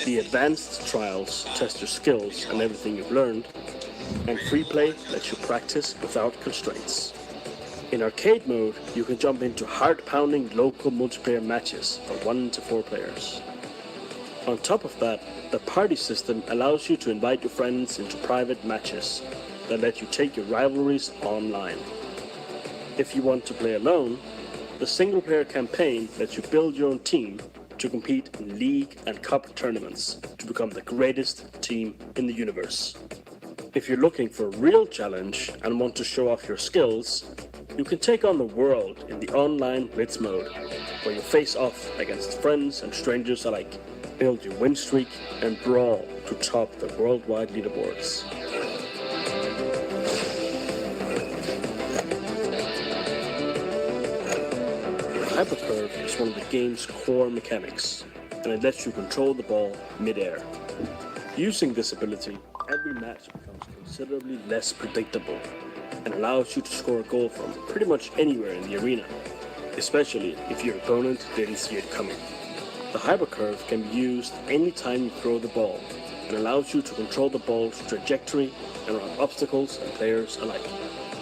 The advanced trials test your skills and everything you've learned, and free play lets you practice without constraints. In arcade mode, you can jump into heart-pounding local multiplayer matches for 1 to 4 players. On top of that, the party system allows you to invite your friends into private matches that let you take your rivalries online. If you want to play alone, the single-player campaign lets you build your own team to compete in league and cup tournaments to become the greatest team in the universe. If you're looking for a real challenge and want to show off your skills, you can take on the world in the online Blitz mode, where you face off against friends and strangers alike, build your win streak, and brawl to top the worldwide leaderboards. Hypercurve is one of the game's core mechanics, and it lets you control the ball mid-air. Using this ability, every match becomes considerably less predictable and allows you to score a goal from pretty much anywhere in the arena, especially if your opponent didn't see it coming. The hypercurve can be used anytime you throw the ball and allows you to control the ball's trajectory and run obstacles and players alike.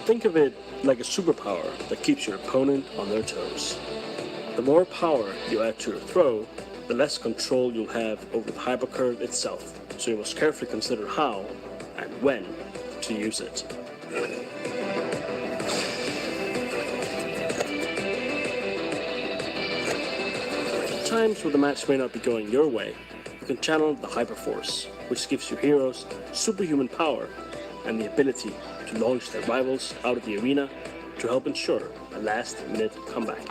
Think of it like a superpower that keeps your opponent on their toes. The more power you add to your throw, the less control you'll have over the hypercurve itself, so you must carefully consider how and when to use it. Times where the match may not be going your way, you can channel the Hyperforce, which gives your heroes superhuman power and the ability to launch their rivals out of the arena to help ensure a last-minute comeback.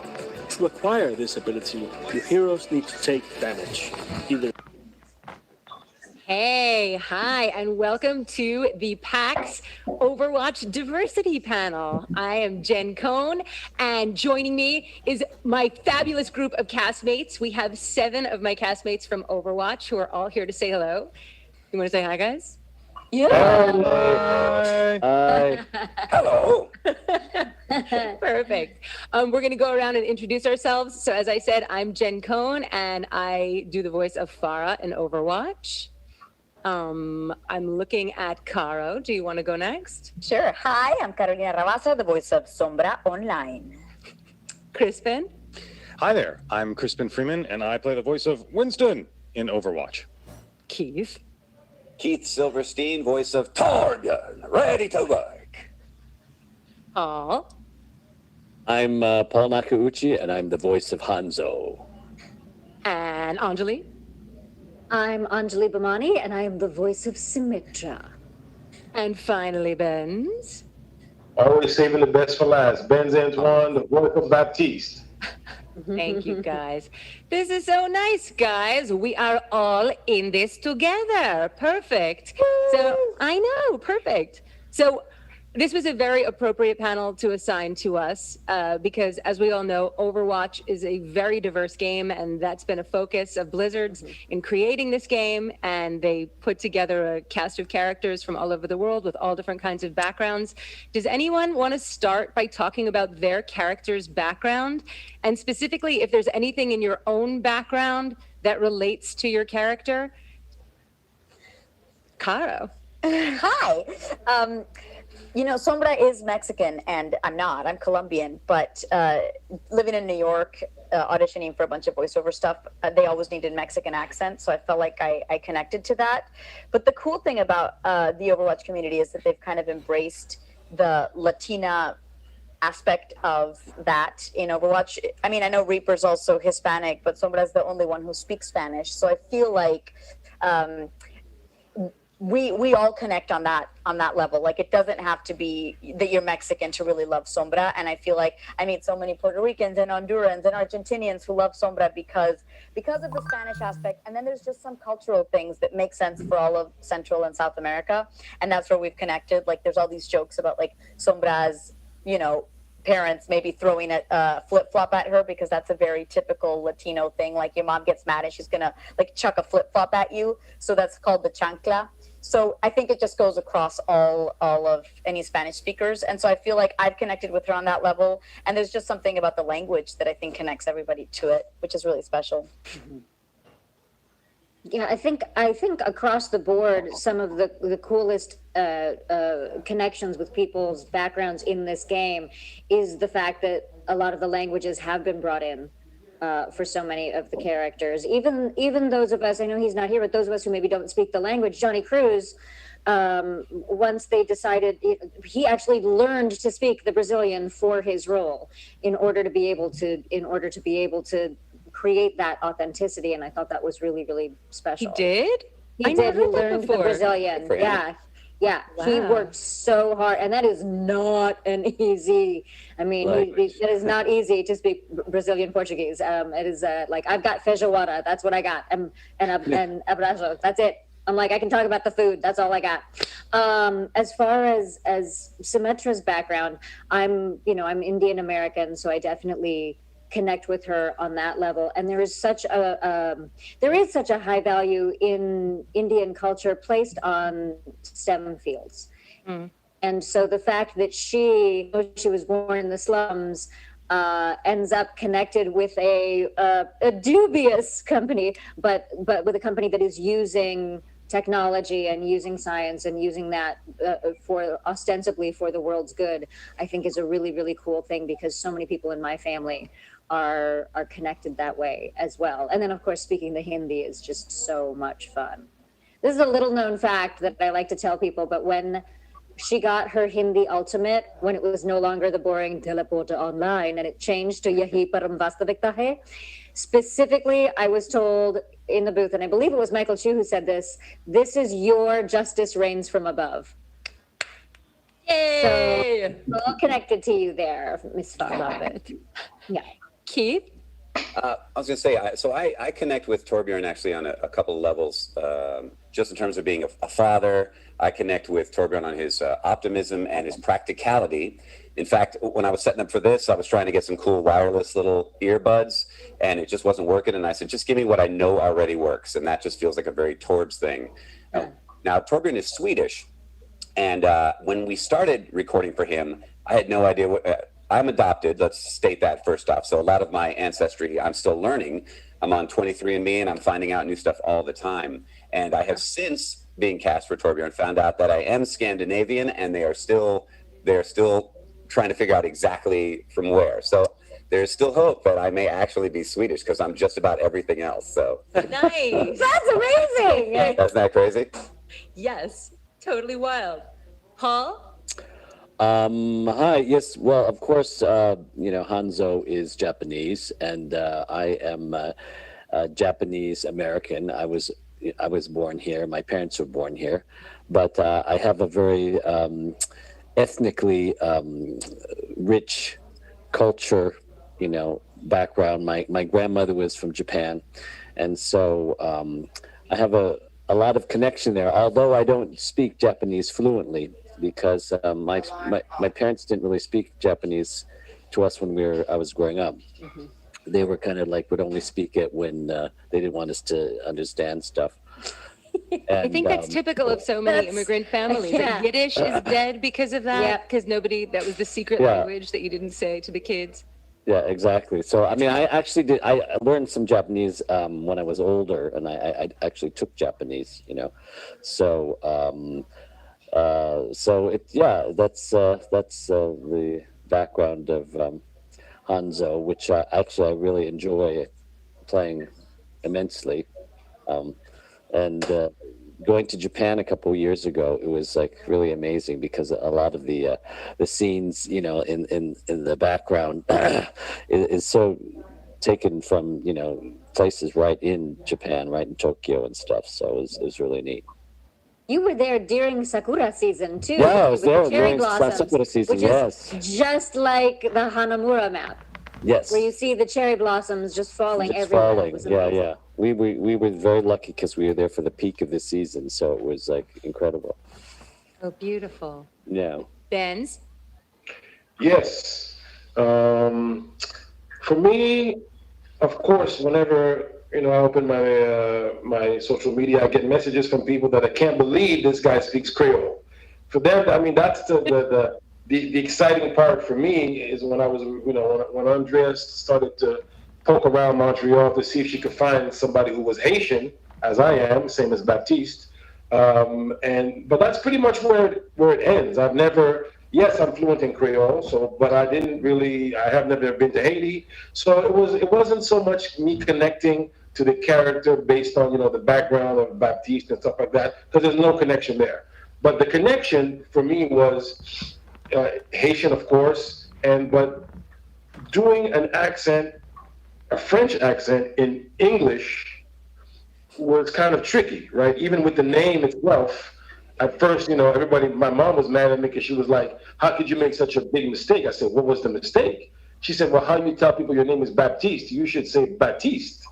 To acquire this ability, your heroes need to take damage, either. Hey, hi, and welcome to the PAX Overwatch Diversity Panel. I am Jen Cohn, and joining me is my fabulous group of castmates. We have 7 of my castmates from Overwatch who are all here to say hello. You want to say hi, guys? Yeah. Hi. Hello. Perfect. We're going to go around and introduce ourselves. So as I said, I'm Jen Cohn, and I do the voice of Farah in Overwatch. I'm looking at Caro. Do you want to go next? Sure. Hi, I'm Carolina Rabasa, the voice of Sombra Online. Crispin? Hi there. I'm Crispin Freeman, and I play the voice of Winston in Overwatch. Keith? Keith Silverstein, voice of Torgun, ready to work. Paul? I'm Paul Nakauchi, and I'm the voice of Hanzo. And Anjali? I'm Anjali Bhamani, and I am the voice of Symmetra. And finally, Benz? Always saving the best for last. Benz Antoine, the voice of Baptiste. Thank you, guys. This is so nice, guys. We are all in this together. Perfect. So, I know, perfect. So, this was a very appropriate panel to assign to us because, as we all know, Overwatch is a very diverse game, and that's been a focus of Blizzard's in creating this game. And they put together a cast of characters from all over the world with all different kinds of backgrounds. Does anyone want to start by talking about their character's background? And specifically, if there's anything in your own background that relates to your character? Caro. Hi. You know, Sombra is Mexican, and I'm not. I'm Colombian, but living in New York, auditioning for a bunch of voiceover stuff, they always needed Mexican accents, so I felt like I connected to that. But the cool thing about the Overwatch community is that they've kind of embraced the Latina aspect of that in Overwatch. I mean, I know Reaper's also Hispanic, but Sombra's the only one who speaks Spanish, so I feel like we all connect on that level. Like, it doesn't have to be that you're Mexican to really love Sombra. And I feel like I meet so many Puerto Ricans and Hondurans and Argentinians who love Sombra because of the Spanish aspect. And then there's just some cultural things that make sense for all of Central and South America. And that's where we've connected. Like, there's all these jokes about like Sombra's, you know, parents maybe throwing a flip-flop at her, because that's a very typical Latino thing. Like, your mom gets mad and she's gonna like chuck a flip-flop at you. So that's called the chancla. So I think it just goes across all of any Spanish speakers. And so I feel like I've connected with her on that level. And there's just something about the language that I think connects everybody to it, which is really special. Yeah, I think across the board, some of the coolest connections with people's backgrounds in this game is the fact that a lot of the languages have been brought in for so many of the characters. Even those of us, I know he's not here, but those of us who maybe don't speak the language, Johnny Cruz, once they decided, he actually learned to speak the Brazilian for his role in order to be able to create that authenticity, and I thought that was really, really special. He did? He never did. He heard that learned the before. Brazilian. For him. Yeah. Yeah. He Wow. worked so hard, and that is not an easy. I mean, it is not easy to speak Brazilian Portuguese. It is like I've got feijoada. That's what I got, and abraço. That's it. I'm like, I can talk about the food. That's all I got. As far as Symmetra's background, I'm Indian American, so I definitely connect with her on that level. And there is such a high value in Indian culture placed on STEM fields. Mm. And so the fact that she was born in the slums, ends up connected with a dubious company, but with a company that is using technology and using science and using that for ostensibly for the world's good, I think is a really, really cool thing, because so many people in my family are connected that way as well. And then of course, speaking the Hindi is just so much fun. This is a little known fact that I like to tell people, but when she got her Hindi ultimate, when it was no longer the boring teleporter online and it changed to Yahi Param Vastavikta Hai, specifically, I was told in the booth, and I believe it was Michael Chu who said this is your justice reigns from above. Yay! So, all connected to you there, Miss Farr. Love it. Yeah. Keith? I was going to say, so I connect with Torbjorn actually on a couple of levels, just in terms of being a father. I connect with Torbjorn on his optimism and his practicality. In fact, when I was setting up for this, I was trying to get some cool wireless little earbuds, and it just wasn't working. And I said, just give me what I know already works. And that just feels like a very Torbs thing. Yeah. Now, Torbjorn is Swedish. And when we started recording for him, I had no idea what... I'm adopted, let's state that first off. So a lot of my ancestry, I'm still learning. I'm on 23andMe, and I'm finding out new stuff all the time. And I have since being cast for Torbjorn found out that I am Scandinavian, and they're still trying to figure out exactly from where. So there's still hope that I may actually be Swedish, because I'm just about everything else. So Nice. That's amazing. Isn't that crazy? Yes. Totally wild. Paul? Hi. Yes. Well, of course, Hanzo is Japanese, and I am Japanese American. I was born here. My parents were born here, but I have a very ethnically rich culture, background. My grandmother was from Japan, and so I have a lot of connection there. Although I don't speak Japanese fluently, because my parents didn't really speak Japanese to us when I was growing up. Mm-hmm. They were kind of like would only speak it when they didn't want us to understand stuff. And, I think that's typical of so many immigrant families. Yeah. Like Yiddish is dead because of that, because that was the secret language that you didn't say to the kids. Yeah, exactly. So, I mean, I learned some Japanese when I was older, and I actually took Japanese, So, that's the background of Hanzo, which I really enjoy playing immensely. And going to Japan a couple of years ago, it was like really amazing, because a lot of the scenes, in the background is so taken from, places right in Japan, right in Tokyo and stuff. So it was really neat. You were there during Sakura season too. Yeah, I was there cherry during blossoms, Sakura season, which yes. is just like the Hanamura map, Yes. where you see the cherry blossoms just falling Just everywhere. falling. It was Yeah, amazing. yeah. We were very lucky because we were there for the peak of the season, so it was like incredible. Oh, beautiful. Yeah. Benz? Yes. For me, of course, whenever I open my social media, I get messages from people that I can't believe this guy speaks Creole. For them, I mean, that's the exciting part for me is when I was, when Andrea started to poke around Montreal to see if she could find somebody who was Haitian, as I am, same as Baptiste. But that's pretty much where it ends. I've never, yes, I'm fluent in Creole, but I have never been to Haiti, so it wasn't so much me connecting to the character based on the background of Baptiste and stuff like that, because there's no connection there. But the connection for me was Haitian, of course, but doing an accent, a French accent in English was kind of tricky, right? Even with the name itself, at first, everybody, my mom was mad at me because she was like, how could you make such a big mistake? I said, what was the mistake? She said, well, how do you tell people your name is Baptiste? You should say Baptiste.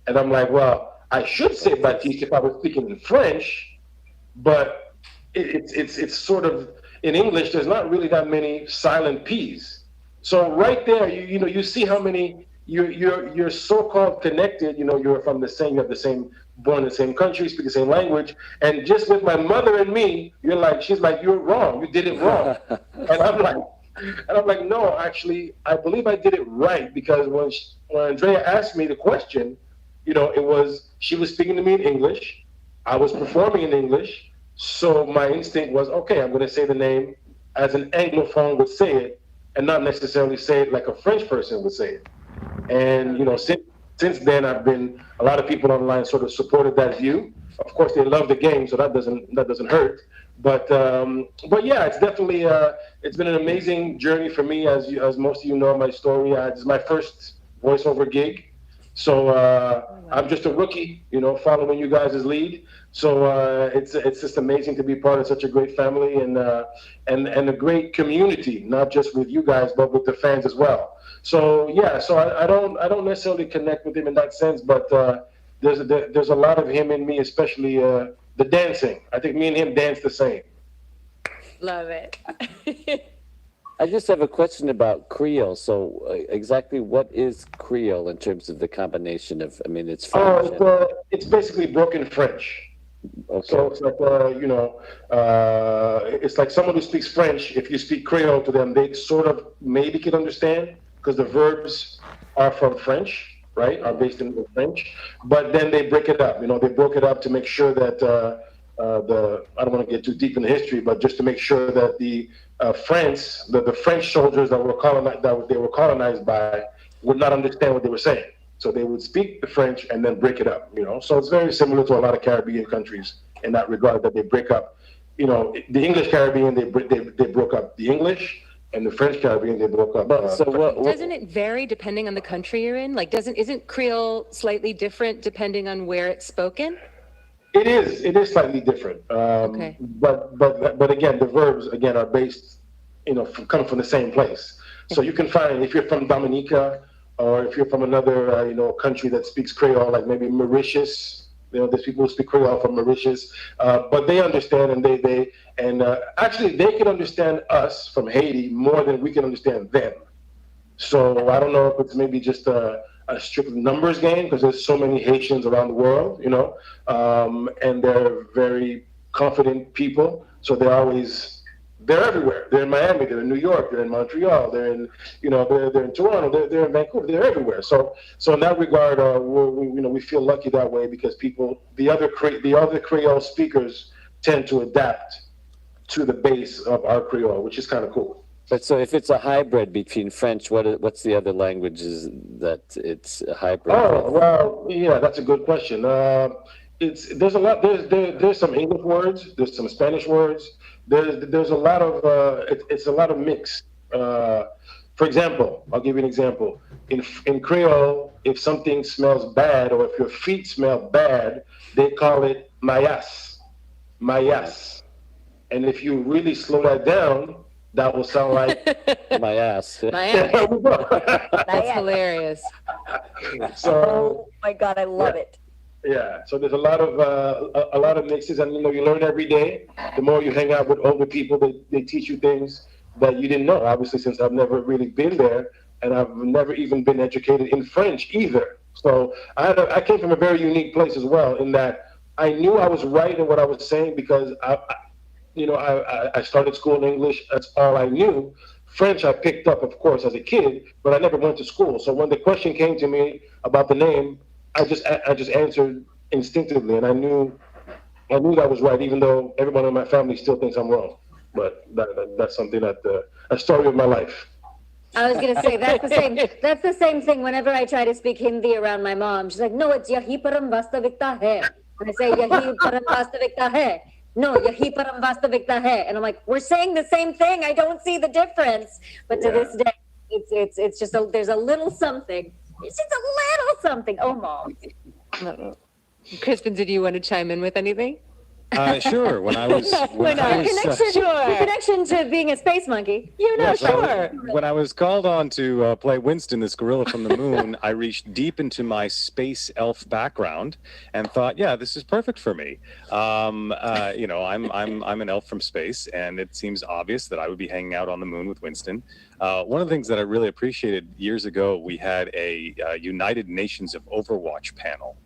And I'm like, well, I should say Baptiste if I was speaking in French, but it's sort of, in English, there's not really that many silent P's. So right there, you see how many, you're so-called connected, you're from you have the same, born in the same country, speak the same language, and just with my mother and me, she's like, you're wrong, you did it wrong. and I'm like, no, actually, I believe I did it right, because when Andrea asked me the question, she was speaking to me in English, I was performing in English, so my instinct was, okay, I'm going to say the name as an Anglophone would say it, and not necessarily say it like a French person would say it. And since then, a lot of people online sort of supported that view. Of course, they love the game, so that doesn't hurt. But yeah, it's definitely it's been an amazing journey for me. As most of you know my story, this is my first voiceover gig, so I'm just a rookie, following you guys' lead. So it's just amazing to be part of such a great family and a great community, not just with you guys, but with the fans as well. So yeah, I don't necessarily connect with him in that sense, but there's a lot of him in me, especially the dancing. I think me and him dance the same. Love it. I just have a question about Creole. So exactly what is Creole in terms of the combination of, it's French. It's basically broken French. Okay. So it's like, it's like someone who speaks French, if you speak Creole to them, they sort of maybe can understand, because the verbs are from French, right? Are based in French, but then they break it up. They broke it up to make sure that I don't want to get too deep in the history, but just to make sure that the French soldiers that they were colonized by would not understand what they were saying. So they would speak the French and then break it up. So it's very similar to a lot of Caribbean countries in that regard, that they break up. The English Caribbean, they broke up the English. And the French Caribbean, they broke up. Doesn't it vary depending on the country you're in? Like, isn't Creole slightly different depending on where it's spoken? It is slightly different. Okay. But again, the verbs are based, come from the same place. So you can find, if you're from Dominica, or if you're from another country that speaks Creole, like maybe Mauritius. There's people who speak Creole from Mauritius, but they understand, and actually they can understand us from Haiti more than we can understand them. So I don't know if it's maybe just a strict numbers game, because there's so many Haitians around the world, and they're very confident people, so they're everywhere. They're in Miami, they're in New York, they're in Montreal, they're in they're in Toronto, they're in Vancouver, they're everywhere. So in that regard, we feel lucky that way, because the other Creole speakers tend to adapt to the base of our Creole, which is kind of cool. But so if it's a hybrid between French, what's the other languages that it's a hybrid? Oh, well, yeah, that's a good question. There's a lot. There's some English words. There's some Spanish words. There's a lot of it's a lot of mix. For example, I'll give you an example. In Creole, if something smells bad, or if your feet smell bad, they call it mayas, mayas. And if you really slow that down, that will sound like my ass. My ass. That's hilarious. So, oh my God, I love it. Yeah, so there's a lot of mixes, and you learn every day. The more you hang out with older people, they teach you things that you didn't know. Obviously, since I've never really been there, and I've never even been educated in French either. So I came from a very unique place as well, in that I knew I was right in what I was saying, because I started school in English. That's all I knew. French I picked up, of course, as a kid, but I never went to school. So when the question came to me about the name, I just answered instinctively, and I knew that was right, even though everyone in my family still thinks I'm wrong. But that's something that a story of my life. I was gonna say that's the same. That's the same thing. Whenever I try to speak Hindi around my mom, she's like, "No, it's yahi param vastavikta hai." And I say, "Yahi param vastavikta hai." No, yahi param vastavikta hai. And I'm like, "We're saying the same thing. I don't see the difference." But to this day, it's just there's a little something. It's just a little something. Oh, mom. Crispin, did you want to chime in with anything? Sure. When I was The connection to being a space monkey. Sure. When I was called on to play Winston, this gorilla from the moon, I reached deep into my space elf background and thought, yeah, this is perfect for me. I'm an elf from space, and it seems obvious that I would be hanging out on the moon with Winston. One of the things that I really appreciated years ago, we had a United Nations of Overwatch panel.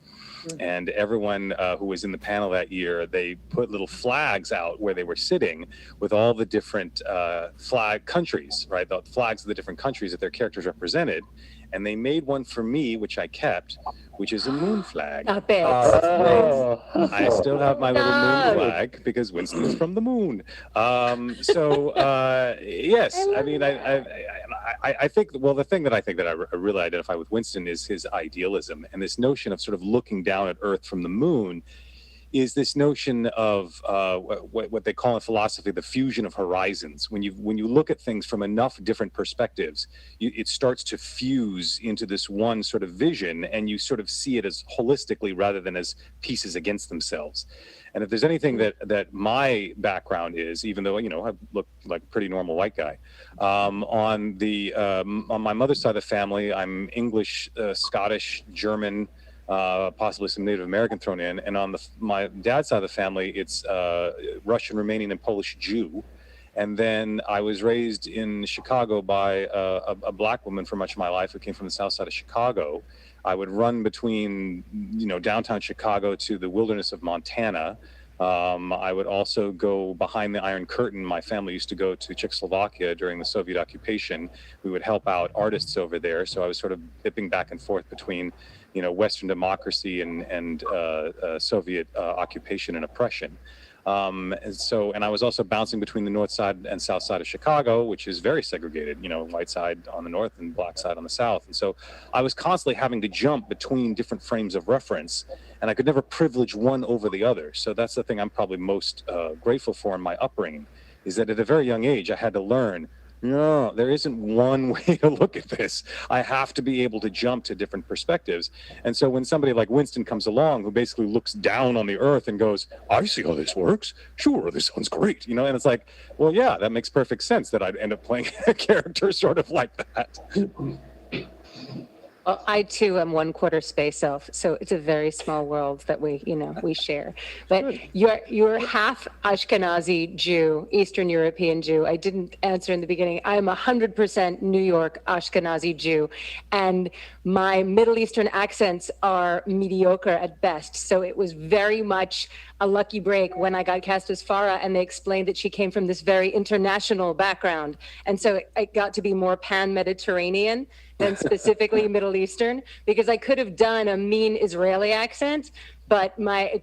And everyone who was in the panel that year, they put little flags out where they were sitting with all the different flag countries, right? The flags of the different countries that their characters represented. And they made one for me, which I kept, which is a moon flag. Stop it. I still have my little moon flag because Winston is from the moon. Yes, I mean, I think, well, the thing that I think that I really identify with Winston is his idealism, and this notion of sort of looking down at Earth from the moon is this notion of what they call in philosophy the fusion of horizons. When you look at things from enough different perspectives, it starts to fuse into this one sort of vision, and you sort of see it as holistically rather than as pieces against themselves. And if there's anything that my background is, even though I look like a pretty normal white guy, on my mother's side of the family, I'm English, Scottish, German, possibly some Native American thrown in, and on my dad's side of the family, it's Russian, Romanian, and Polish Jew. And then I was raised in Chicago by a black woman for much of my life who came from the south side of Chicago. I would run between downtown Chicago to the wilderness of Montana. I would also go behind the Iron Curtain. My family used to go to Czechoslovakia during the Soviet occupation. We would help out artists over there. So I was sort of dipping back and forth between Western democracy and Soviet occupation and oppression. And I was also bouncing between the north side and south side of Chicago, which is very segregated, white side on the north and black side on the south. And so I was constantly having to jump between different frames of reference, and I could never privilege one over the other. So that's the thing I'm probably most grateful for in my upbringing, is that at a very young age, I had to learn, no, there isn't one way to look at this. I have to be able to jump to different perspectives. And so when somebody like Winston comes along, who basically looks down on the earth and goes, I see how this works. Sure, this sounds great. And it's like, well, yeah, that makes perfect sense that I'd end up playing a character sort of like that. Well, I too am 1/4 space elf, so it's a very small world that we share. But you're half Ashkenazi Jew, Eastern European Jew. I didn't answer in the beginning. I am 100% New York Ashkenazi Jew, and my Middle Eastern accents are mediocre at best. So it was very much a lucky break when I got cast as Farah, and they explained that she came from this very international background, and so it got to be more pan-Mediterranean than specifically Middle Eastern, because I could have done a mean Israeli accent, but my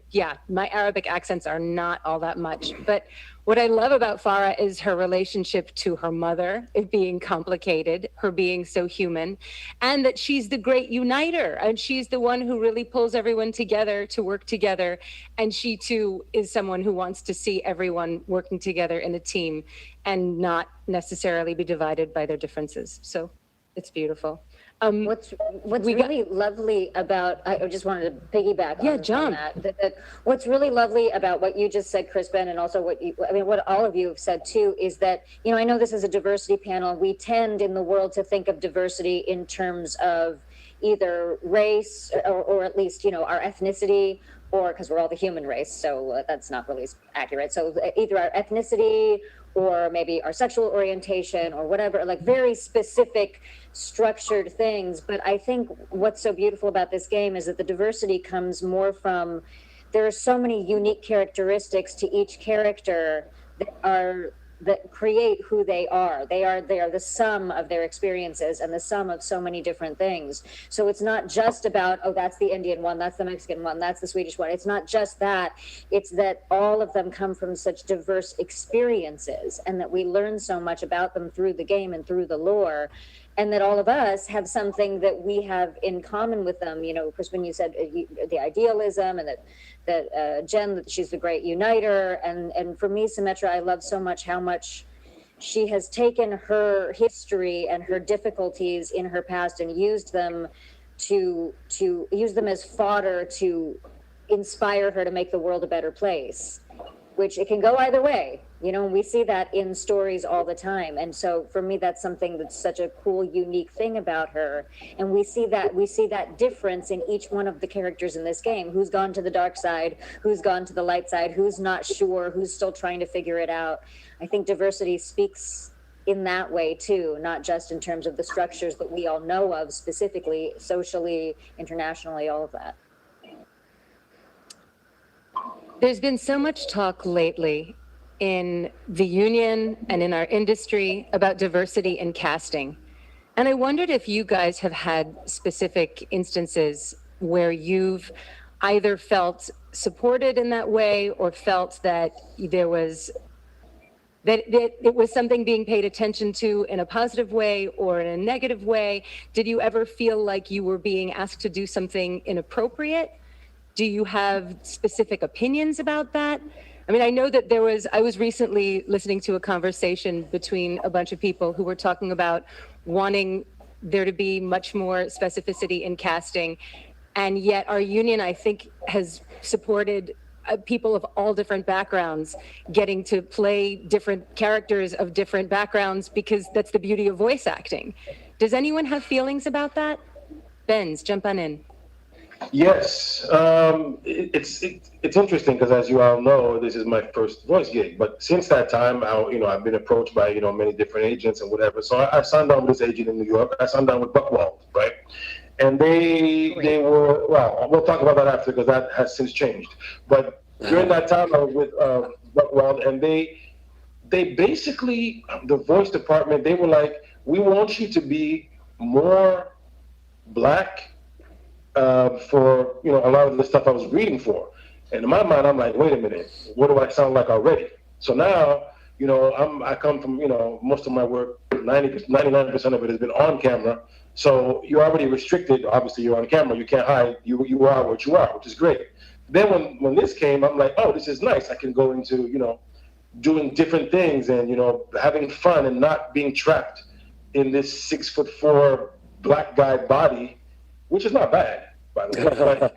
Arabic accents are not all that much. But what I love about Farah is her relationship to her mother, it being complicated, her being so human, and that she's the great uniter, and she's the one who really pulls everyone together to work together. And she too is someone who wants to see everyone working together in a team and not necessarily be divided by their differences. So it's beautiful. What's really lovely about, I just wanted to piggyback on that. What's really lovely about what you just said, Crispin, and also what all of you have said too, is that, I know this is a diversity panel. We tend in the world to think of diversity in terms of either race or at least, our ethnicity, or because we're all the human race. So that's not really accurate. So either our ethnicity or maybe our sexual orientation or whatever, like very specific structured things. But I think what's so beautiful about this game is that the diversity comes more from, there are so many unique characteristics to each character that are that create who they are. They are the sum of their experiences and the sum of so many different things. So it's not just about, oh, that's the Indian one, that's the Mexican one, that's the Swedish one. It's not just that. It's that all of them come from such diverse experiences, and that we learn so much about them through the game and through the lore. And that all of us have something that we have in common with them. You know, Crispin, you said the idealism, and that Jen, that she's the great uniter. And for me, Symmetra, I love so much how much she has taken her history and her difficulties in her past and used them to use them as fodder to inspire her to make the world a better place, which it can go either way. You know, we see that in stories all the time. And so for me, that's something that's such a cool, unique thing about her. And we see that difference in each one of the characters in this game. Who's gone to the dark side, who's gone to the light side, who's not sure, who's still trying to figure it out. I think diversity speaks in that way too, not just in terms of the structures that we all know of specifically, socially, internationally, all of that. There's been so much talk lately in the union and in our industry about diversity in casting. And I wondered if you guys have had specific instances where you've either felt supported in that way or felt that there was that it was something being paid attention to in a positive way or in a negative way. Did you ever feel like you were being asked to do something inappropriate? Do you have specific opinions about that? I mean, I know that I was recently listening to a conversation between a bunch of people who were talking about wanting there to be much more specificity in casting. And yet our union, I think, has supported people of all different backgrounds getting to play different characters of different backgrounds, because that's the beauty of voice acting. Does anyone have feelings about that? Benz, jump on in. Yes, it's interesting because, as you all know, this is my first voice gig. But since that time, I've been approached by many different agents and whatever. So I signed on with this agent in New York. I signed on with Buckwald, right? And they were, well, we'll talk about that after because that has since changed. But during that time, I was with Buckwald, and they basically, the voice department, they were like, we want you to be more Black. For a lot of the stuff I was reading for, and in my mind, I'm like, wait a minute, what do I sound like already? So now, I come from most of my work, 99% of it has been on camera. So you're already restricted. Obviously, you're on camera. You can't hide. You are what you are, which is great. Then when this came, I'm like, oh, this is nice. I can go into doing different things and having fun and not being trapped in this 6'4" Black guy body, which is not bad, by the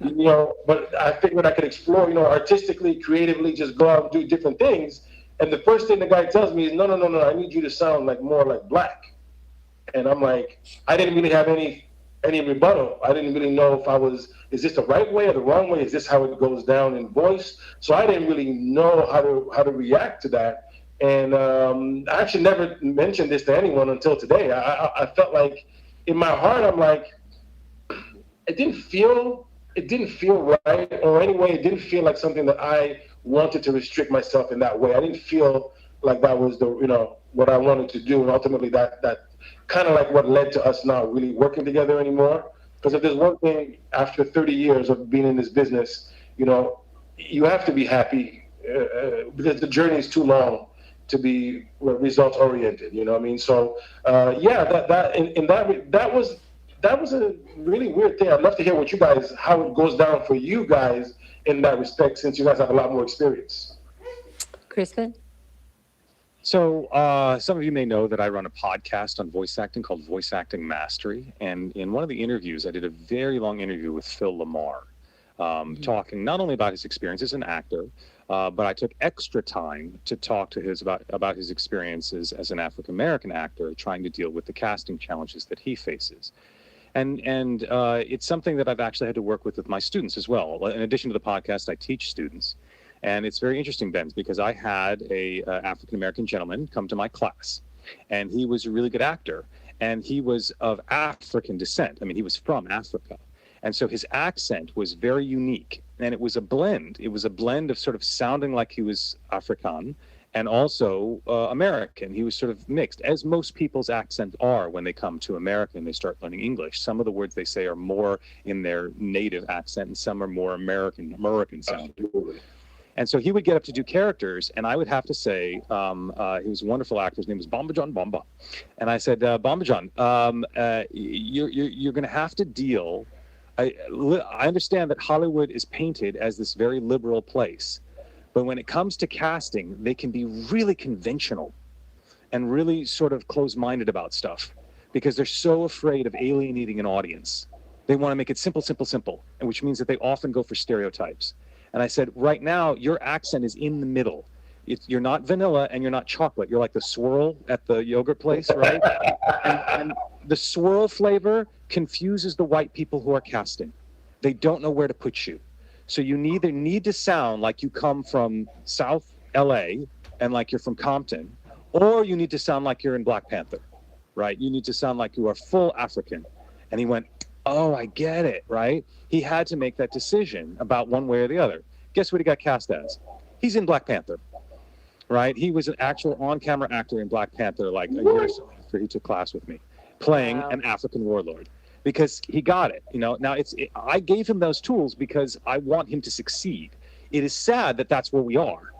way. But I figured I could explore, artistically, creatively, just go out and do different things. And the first thing the guy tells me is, no, I need you to sound like more like Black. And I'm like, I didn't really have any rebuttal. I didn't really know if is this the right way or the wrong way? Is this how it goes down in voice? So I didn't really know how to react to that. And I actually never mentioned this to anyone until today. I felt like, in my heart, I'm like, it didn't feel right, or anyway, it didn't feel like something that I wanted to restrict myself in that way. I didn't feel like that was what I wanted to do, and ultimately that kind of like what led to us not really working together anymore. Because if there's one thing after 30 years of being in this business, you have to be happy because the journey is too long to be results oriented. You know what I mean? So that was a really weird thing. I'd love to hear how it goes down for you guys in that respect, since you guys have a lot more experience. Crispin? So some of you may know that I run a podcast on voice acting called Voice Acting Mastery. And in one of the interviews, I did a very long interview with Phil Lamar, talking not only about his experience as an actor, but I took extra time to talk to about his experiences as an African-American actor trying to deal with the casting challenges that he faces. And it's something that I've actually had to work with my students as well. In addition to the podcast, I teach students. And it's very interesting, Ben, because I had a African-American gentleman come to my class, and he was a really good actor, and he was of African descent. I mean, he was from Africa. And so his accent was very unique, and it was a blend. It was a blend of sort of sounding like he was African and also American. He was sort of mixed, as most people's accents are when they come to America and they start learning English. Some of the words they say are more in their native accent, and some are more American sounding. Absolutely. And so he would get up to do characters, and I would have to say, he was a wonderful actor. His name was Bomba John Bomba. And I said, Bomba John, you're going to have to deal. I understand that Hollywood is painted as this very liberal place, but when it comes to casting, they can be really conventional and really sort of closed-minded about stuff because they're so afraid of alienating an audience. They want to make it simple, and which means that they often go for stereotypes. And I said, right now, your accent is in the middle. You're not vanilla and you're not chocolate. You're like the swirl at the yogurt place, right? and the swirl flavor confuses the white people who are casting. They don't know where to put you. So you either need to sound like you come from South LA and like you're from Compton, or you need to sound like you're in Black Panther, right? You need to sound like you are full African. And he went, oh, I get it, right? He had to make that decision about one way or the other. Guess what he got cast as? He's in Black Panther, right? He was an actual on-camera actor in Black Panther like a year or so after he took class with me, playing an African warlord, because he got it. You know, now I gave him those tools because I want him to succeed. It is sad that that's where we are,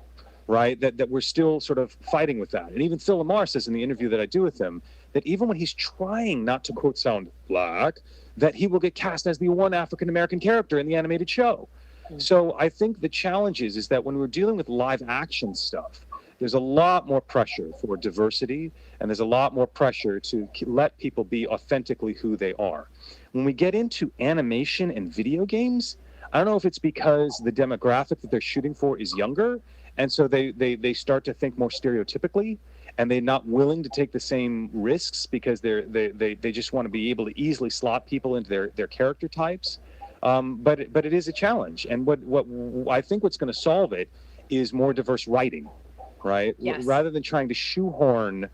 right? That we're still sort of fighting with that. And even Phil Lamar says in the interview that I do with him that even when he's trying not to, quote, sound black, that he will get cast as the one African-American character in the animated show. So I think the challenge is that when we're dealing with live action stuff, there's a lot more pressure for diversity, and there's a lot more pressure to let people be authentically who they are. When we get into animation and video games, I don't know if it's because the demographic that they're shooting for is younger, and so they start to think more stereotypically, and they're not willing to take the same risks because they just want to be able to easily slot people into their character types. But it is a challenge, and what I think what's going to solve it is more diverse writing, right? Yes. Rather than trying to shoehorn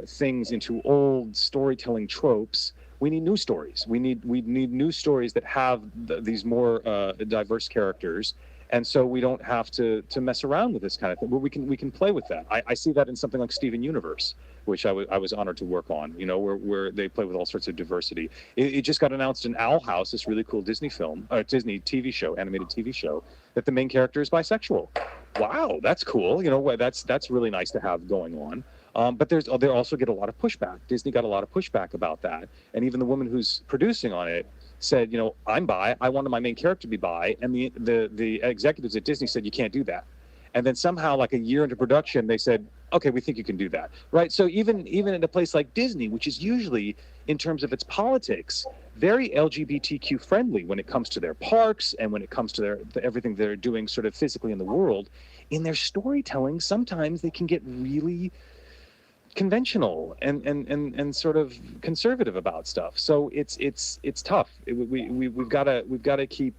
things into old storytelling tropes, we need new stories. We need new stories that have these more diverse characters. And so we don't have to mess around with this kind of thing. But we can play with that. I see that in something like Steven Universe, which I was honored to work on. You know, where they play with all sorts of diversity. It just got announced in Owl House, this really cool Disney TV show, animated TV show, that the main character is bisexual. Wow, that's cool. You know, that's really nice to have going on. But they also get a lot of pushback. Disney got a lot of pushback about that, and even the woman who's producing on it said, you know, I'm bi. I wanted my main character to be bi, and the executives at Disney said you can't do that. And then somehow, like a year into production, they said, okay, we think you can do that, right? So even in a place like Disney, which is usually, in terms of its politics, very LGBTQ friendly when it comes to their parks and when it comes to everything they're doing sort of physically in the world, in their storytelling, sometimes they can get really conventional and sort of conservative about stuff. So it's tough. We've got to keep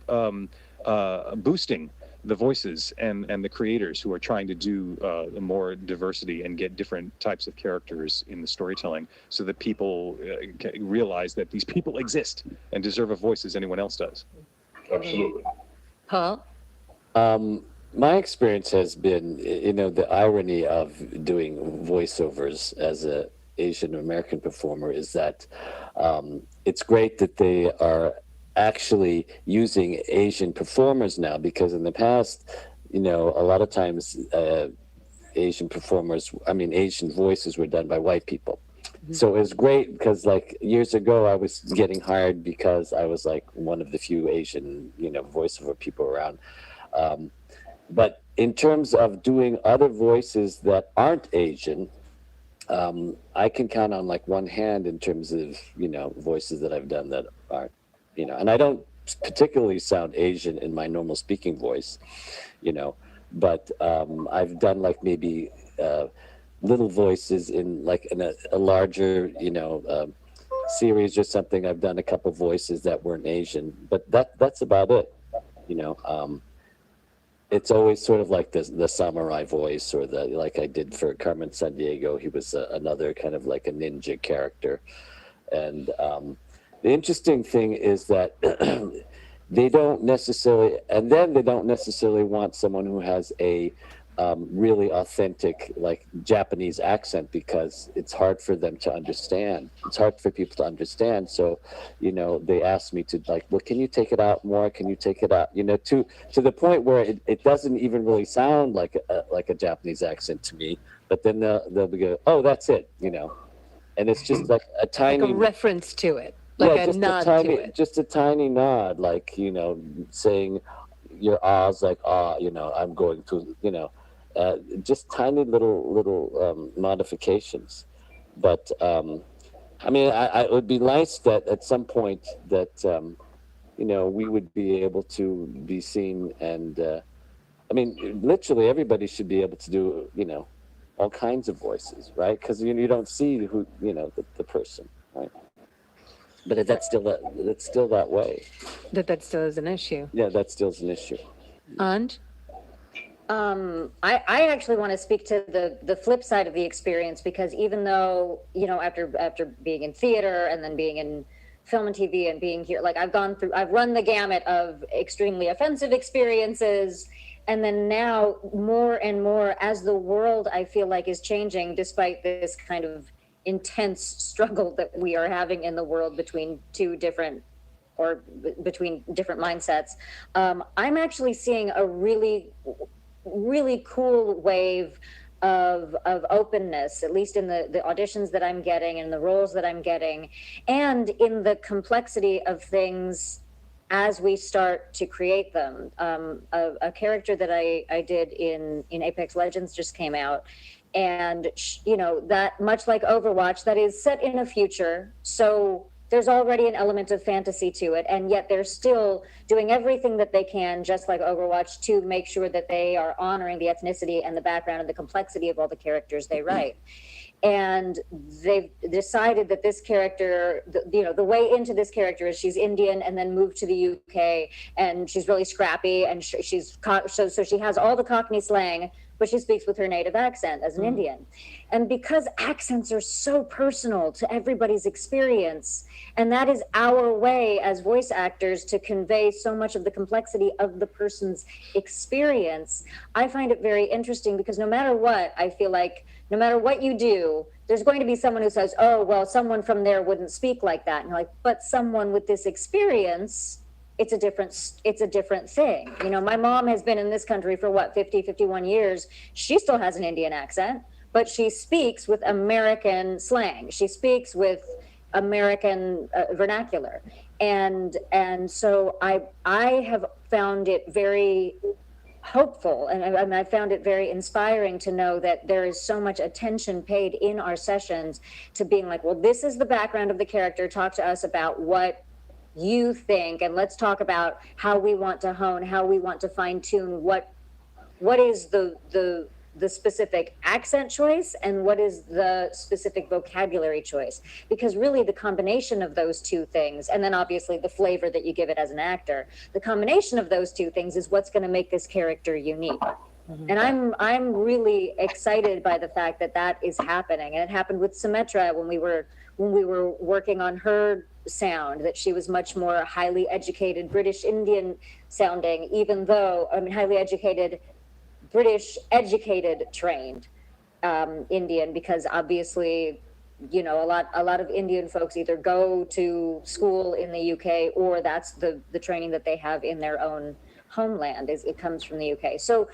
boosting the voices and the creators who are trying to do more diversity and get different types of characters in the storytelling, so that people realize that these people exist and deserve a voice as anyone else does. Absolutely. Paul? My experience has been, you know, the irony of doing voiceovers as a Asian American performer is that it's great that they are actually using Asian performers now, because in the past, you know, a lot of times Asian voices were done by white people. So it was great because, like, years ago, I was getting hired because I was like one of the few Asian, you know, voiceover people around. But in terms of doing other voices that aren't Asian, I can count on like one hand in terms of, you know, voices that I've done that aren't, you know, and I don't particularly sound Asian in my normal speaking voice, you know, but I've done like maybe little voices in like in a larger, you know, series or something. I've done a couple voices that weren't Asian, but that's about it, you know. It's always sort of like the samurai voice, or the, like I did for Carmen Sandiego. He was another kind of like a ninja character. And the interesting thing is that they don't necessarily want someone who has a really authentic, like Japanese accent, because it's hard for them to understand. It's hard for people to understand. So, they asked me to, like, well, can you take it out more? Can you take it out? To the point where it doesn't even really sound like a Japanese accent to me. But then they'll be go, oh, that's it, and it's just like a tiny, Like a reference to it, like a just nod tiny, to it. just a tiny nod, like saying your ahs, like I'm going to, just tiny little modifications. But I mean, it would be nice that at some point that we would be able to be seen, and I mean, literally everybody should be able to do all kinds of voices, right? Because you don't see who the person, right? But that's still that way. That still is an issue. Yeah, that still is an issue. And I actually want to speak to the flip side of the experience, because even though, after being in theater and then being in film and TV and being here, like I've run the gamut of extremely offensive experiences. And then now more and more, as the world, I feel like, is changing, despite this kind of intense struggle that we are having in the world between between different mindsets. I'm actually seeing a really, really cool wave of openness, at least in the auditions that I'm getting and the roles that I'm getting, and in the complexity of things as we start to create them. A character that I did in Apex Legends just came out, and that, much like Overwatch, that is set in a future, so there's already an element of fantasy to it, and yet they're still doing everything that they can, just like Overwatch, to make sure that they are honoring the ethnicity and the background and the complexity of all the characters they write. And they've decided that this character, the way into this character is she's Indian and then moved to the UK, and she's really scrappy, and so she has all the Cockney slang, but she speaks with her native accent as an Indian. And because accents are so personal to everybody's experience, and that is our way as voice actors to convey so much of the complexity of the person's experience, I find it very interesting, because no matter what, I feel like no matter what you do, there's going to be someone who says, oh, well, someone from there wouldn't speak like that. And you're like, but someone with this experience, it's a different thing. My mom has been in this country for 51 years. She still has an Indian accent, but she speaks with American slang. She speaks with American vernacular. And so I have found it very hopeful, and I found it very inspiring to know that there is so much attention paid in our sessions to being like, well, this is the background of the character. Talk to us about what you think, and let's talk about how we want to hone, how we want to fine tune what is the specific accent choice and what is the specific vocabulary choice. Because really the combination of those two things, and then obviously the flavor that you give it as an actor, the combination of those two things is what's going to make this character unique. Mm-hmm. And I'm really excited by the fact that is happening. And it happened with Symmetra when we were working on her sound, that she was much more highly educated British Indian sounding, even though highly educated British educated trained Indian, because obviously a lot of Indian folks either go to school in the UK or that's the training that they have in their own homeland, it comes from the UK. So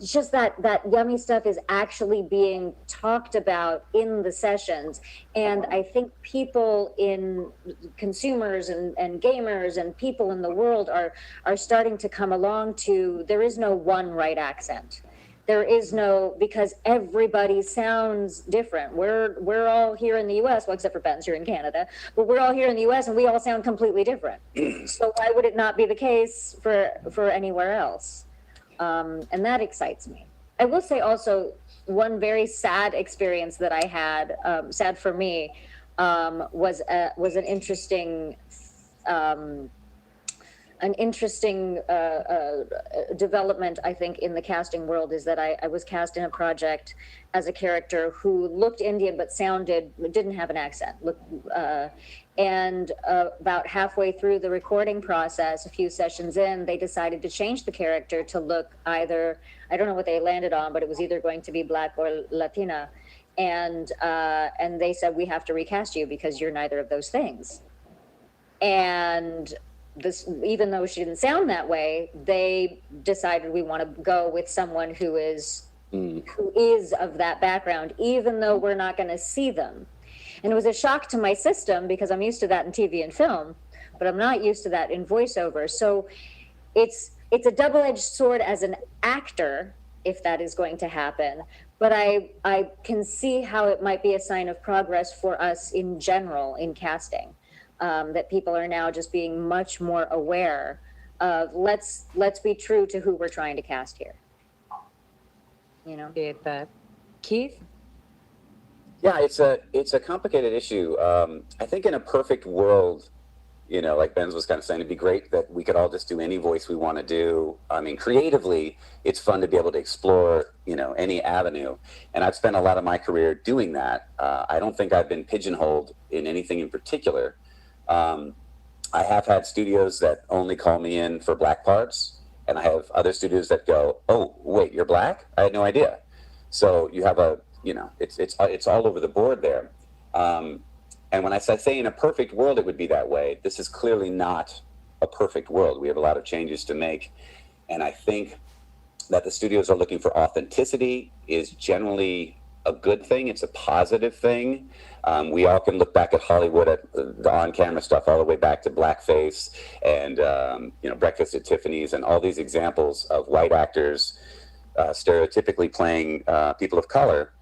just that yummy stuff is actually being talked about in the sessions. And I think people consumers and gamers and people in the world are starting to come along to, there is no one right accent. There is no, because everybody sounds different. We're all here in the US, well, except for Ben's, you're in Canada, but we're all here in the US and we all sound completely different. So why would it not be the case for anywhere else? And that excites me. I will say also, one very sad experience that I had, sad for me, was an interesting an interesting development, I think, in the casting world is that I was cast in a project as a character who looked Indian but didn't have an accent. And about halfway through the recording process, a few sessions in, they decided to change the character to look either, I don't know what they landed on, but it was either going to be Black or Latina. And they said, we have to recast you because you're neither of those things. And this, even though she didn't sound that way, they decided we want to go with someone who is of that background, even though we're not going to see them. And it was a shock to my system because I'm used to that in TV and film, but I'm not used to that in voiceover. So it's a double-edged sword as an actor, if that is going to happen. But I can see how it might be a sign of progress for us in general in casting. That people are now just being much more aware of let's be true to who we're trying to cast here. You know? Get that. Keith? Yeah, it's a complicated issue. I think in a perfect world, you know, like Ben's was kind of saying, it'd be great that we could all just do any voice we want to do. I mean, creatively, it's fun to be able to explore, you know, any avenue. And I've spent a lot of my career doing that. I don't think I've been pigeonholed in anything in particular. I have had studios that only call me in for Black parts, and I have other studios that go, oh, wait, you're Black? I had no idea. So you have it's all over the board there. And when I say in a perfect world, it would be that way. This is clearly not a perfect world. We have a lot of changes to make. And I think that the studios are looking for authenticity is generally a good thing. It's a positive thing. We all can look back at Hollywood at the on-camera stuff all the way back to blackface and Breakfast at Tiffany's and all these examples of white actors stereotypically playing people of color.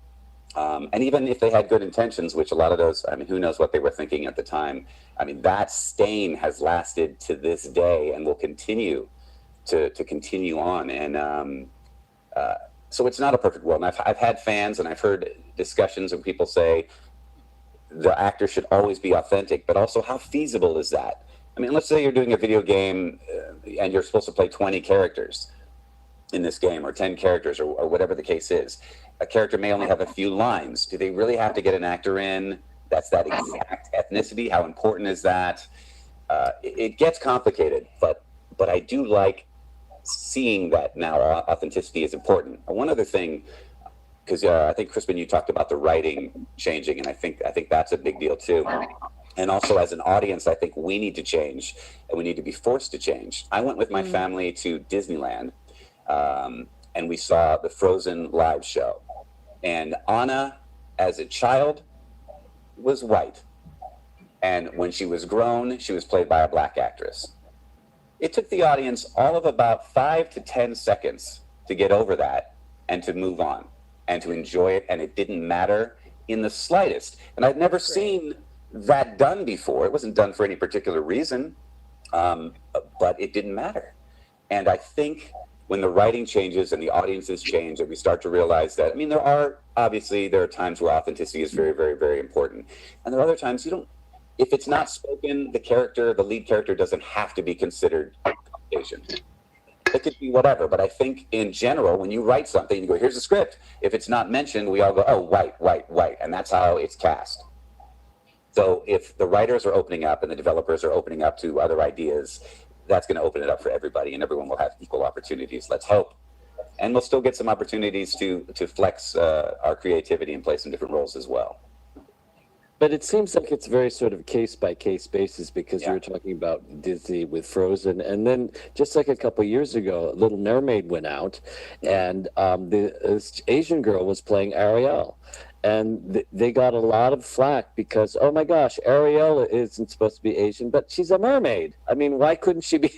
And even if they had good intentions, which a lot of those, I mean, who knows what they were thinking at the time. I mean, that stain has lasted to this day and will continue to continue on. And so it's not a perfect world. And I've had fans and I've heard discussions and people say the actor should always be authentic, but also how feasible is that? I mean, let's say you're doing a video game and you're supposed to play 20 characters in this game or 10 characters or whatever the case is. A character may only have a few lines. Do they really have to get an actor in that's that exact ethnicity? How important is that? It gets complicated, but I do like seeing that now authenticity is important. One other thing, because I think Crispin, you talked about the writing changing, and I think that's a big deal too. And also as an audience, I think we need to change, and we need to be forced to change. I went with my family to Disneyland, and we saw the Frozen live show. And Anna, as a child, was white. And when she was grown, she was played by a Black actress. It took the audience all of about 5 to 10 seconds to get over that and to move on and to enjoy it. And it didn't matter in the slightest. And I'd never seen that done before. It wasn't done for any particular reason, but it didn't matter. And I think when the writing changes and the audiences change and we start to realize that, I mean, there are times where authenticity is very, very, very important. And there are other times if it's not spoken, the lead character doesn't have to be considered Asian. It could be whatever, but I think in general, when you write something, you go, here's the script. If it's not mentioned, we all go, oh, white, and that's how it's cast. So if the writers are opening up and the developers are opening up to other ideas, that's going to open it up for everybody and everyone will have equal opportunities. Let's hope. And we'll still get some opportunities to flex our creativity and play some different roles as well. But it seems like it's very sort of case-by-case basis because you were talking about Disney with Frozen. And then just like a couple of years ago, Little Mermaid went out and this Asian girl was playing Ariel. And they got a lot of flack because, oh my gosh, Ariel isn't supposed to be Asian, but she's a mermaid. I mean, why couldn't she be?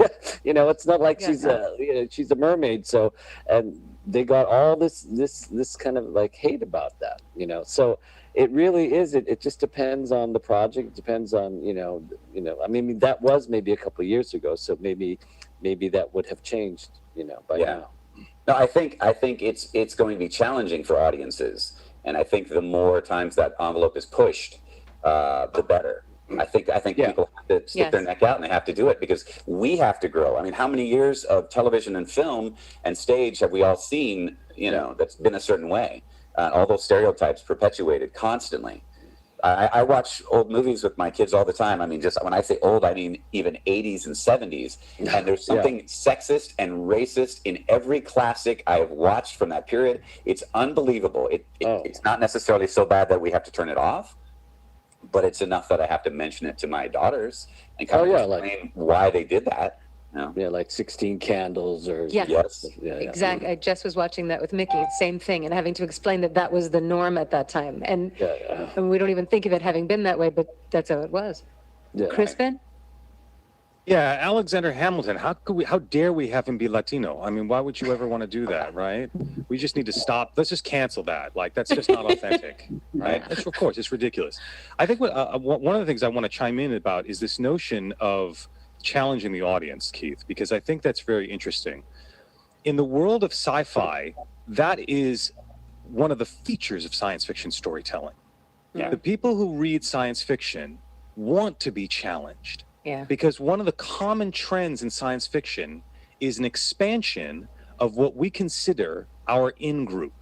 It's not like she's a mermaid. So, and they got all this kind of like hate about that. So it really is. It just depends on the project. It depends on I mean, that was maybe a couple of years ago. So maybe that would have changed. By now. No, I think it's going to be challenging for audiences. And I think the more times that envelope is pushed, the better. I think people have to stick their neck out, and they have to do it because we have to grow. I mean, how many years of television and film and stage have we all seen, that's been a certain way? All those stereotypes perpetuated constantly. I watch old movies with my kids all the time. I mean, just when I say old, I mean even 80s and 70s. And there's something sexist and racist in every classic I have watched from that period. It's unbelievable. It's not necessarily so bad that we have to turn it off, but it's enough that I have to mention it to my daughters and kind of explain why they did that. Yeah, like 16 Candles or... Yes. Exactly. I just was watching that with Mickey, same thing, and having to explain that was the norm at that time. And we don't even think of it having been that way, but that's how it was. Crispin? Yeah, Alexander Hamilton, how dare we have him be Latino? I mean, why would you ever want to do that, right? We just need to stop. Let's just cancel that. Like, that's just not authentic, right? Of course, it's ridiculous. I think one of the things I want to chime in about is this notion of challenging the audience, Keith, because I think that's very interesting. In the world of sci-fi, that is one of the features of science fiction storytelling. The people who read science fiction want to be challenged. Because one of the common trends in science fiction is an expansion of what we consider our in-group.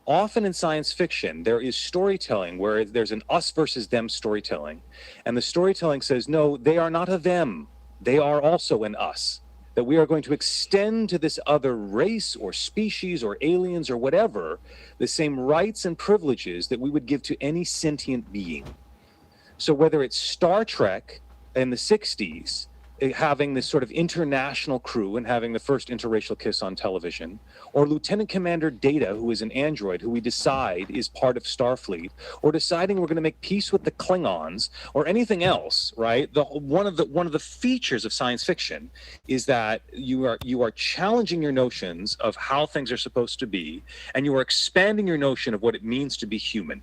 Often in science fiction, there is storytelling where there's an us versus them storytelling. And the storytelling says, no, they are not a them. They are also an us. That we are going to extend to this other race or species or aliens or whatever the same rights and privileges that we would give to any sentient being. So whether it's Star Trek in the 60s, having this sort of international crew and having the first interracial kiss on television, or Lieutenant Commander Data, who is an android who we decide is part of Starfleet, or deciding we're going to make peace with the Klingons, or anything else, right? One of the features of science fiction is that you are challenging your notions of how things are supposed to be, and you are expanding your notion of what it means to be human.